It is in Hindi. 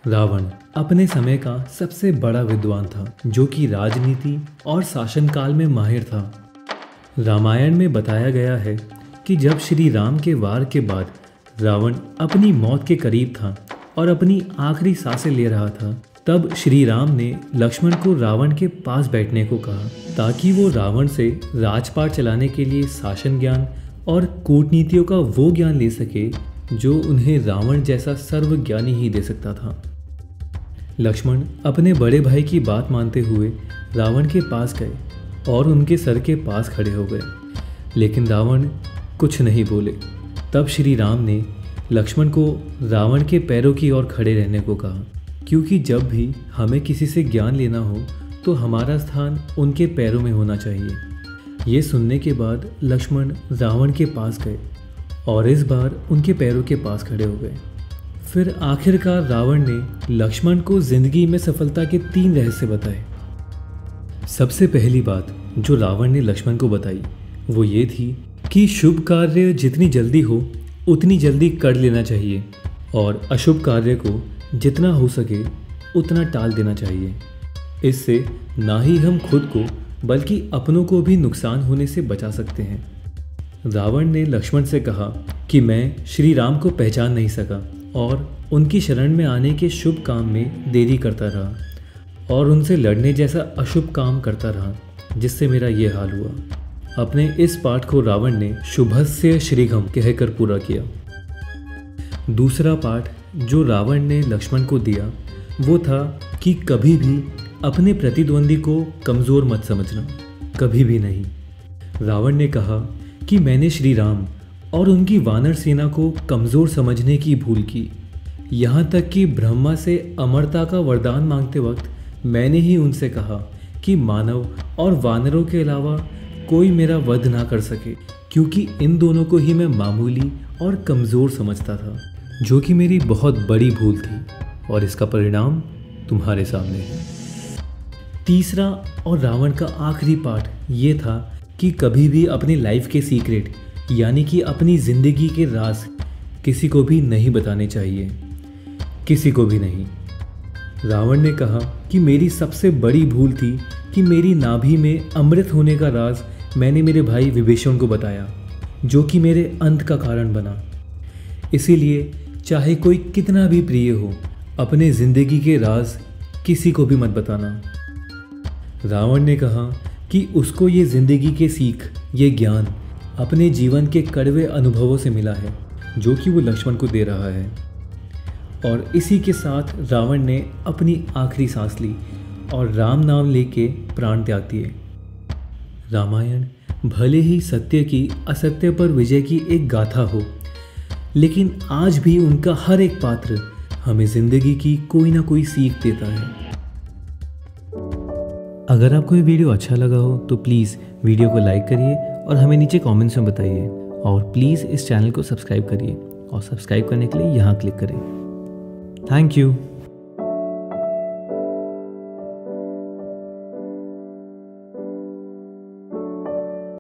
रावण अपने समय का सबसे बड़ा विद्वान था, जो कि राजनीति और शासन काल में माहिर था। रामायण में बताया गया है कि जब श्री राम के वार के बाद रावण अपनी मौत के करीब था और अपनी आखिरी सांसें ले रहा था, तब श्री राम ने लक्ष्मण को रावण के पास बैठने को कहा ताकि वो रावण से राजपाट चलाने के लिए शासन ज्ञान और कूटनीतियों का वो ज्ञान ले सके जो उन्हें रावण जैसा सर्वज्ञानी ही दे सकता था। लक्ष्मण अपने बड़े भाई की बात मानते हुए रावण के पास गए और उनके सर के पास खड़े हो गए, लेकिन रावण कुछ नहीं बोले। तब श्री राम ने लक्ष्मण को रावण के पैरों की ओर खड़े रहने को कहा, क्योंकि जब भी हमें किसी से ज्ञान लेना हो तो हमारा स्थान उनके पैरों में होना चाहिए। ये सुनने के बाद लक्ष्मण रावण के पास गए और इस बार उनके पैरों के पास खड़े हो गए। फिर आखिरकार रावण ने लक्ष्मण को जिंदगी में सफलता के 3 रहस्य बताए। सबसे पहली बात जो रावण ने लक्ष्मण को बताई वो ये थी कि शुभ कार्य जितनी जल्दी हो उतनी जल्दी कर लेना चाहिए और अशुभ कार्य को जितना हो सके उतना टाल देना चाहिए। इससे ना ही हम खुद को बल्कि अपनों को भी नुकसान होने से बचा सकते हैं। रावण ने लक्ष्मण से कहा कि मैं श्री राम को पहचान नहीं सका और उनकी शरण में आने के शुभ काम में देरी करता रहा और उनसे लड़ने जैसा अशुभ काम करता रहा, जिससे मेरा ये हाल हुआ। अपने इस पाठ को रावण ने शुभस्य श्रीघम कहकर पूरा किया। दूसरा पाठ जो रावण ने लक्ष्मण को दिया वो था कि कभी भी अपने प्रतिद्वंदी को कमज़ोर मत समझना, कभी भी नहीं। रावण ने कहा कि मैंने श्री राम और उनकी वानर सेना को कमज़ोर समझने की भूल की। यहाँ तक कि ब्रह्मा से अमरता का वरदान मांगते वक्त मैंने ही उनसे कहा कि मानव और वानरों के अलावा कोई मेरा वध ना कर सके, क्योंकि इन दोनों को ही मैं मामूली और कमज़ोर समझता था, जो कि मेरी बहुत बड़ी भूल थी और इसका परिणाम तुम्हारे सामने है। तीसरा और रावण का आखिरी पाठ ये था कि कभी भी अपनी लाइफ के सीक्रेट यानी कि अपनी ज़िंदगी के राज किसी को भी नहीं बताने चाहिए, किसी को भी नहीं। रावण ने कहा कि मेरी सबसे बड़ी भूल थी कि मेरी नाभि में अमृत होने का राज मैंने मेरे भाई विभीषण को बताया, जो कि मेरे अंत का कारण बना। इसीलिए चाहे कोई कितना भी प्रिय हो, अपने ज़िंदगी के राज किसी को भी मत बताना। रावण ने कहा कि उसको ये ज़िंदगी के सीख, ये ज्ञान अपने जीवन के कड़वे अनुभवों से मिला है, जो कि वो लक्ष्मण को दे रहा है। और इसी के साथ रावण ने अपनी आखिरी सांस ली और राम नाम लेके प्राण त्याग दिए। रामायण भले ही सत्य की असत्य पर विजय की एक गाथा हो, लेकिन आज भी उनका हर एक पात्र हमें ज़िंदगी की कोई ना कोई सीख देता है। अगर आपको ये वीडियो अच्छा लगा हो तो प्लीज़ वीडियो को लाइक करिए और हमें नीचे कमेंट्स में बताइए, और प्लीज़ इस चैनल को सब्सक्राइब करिए और सब्सक्राइब करने के लिए यहाँ क्लिक करें। Thank you.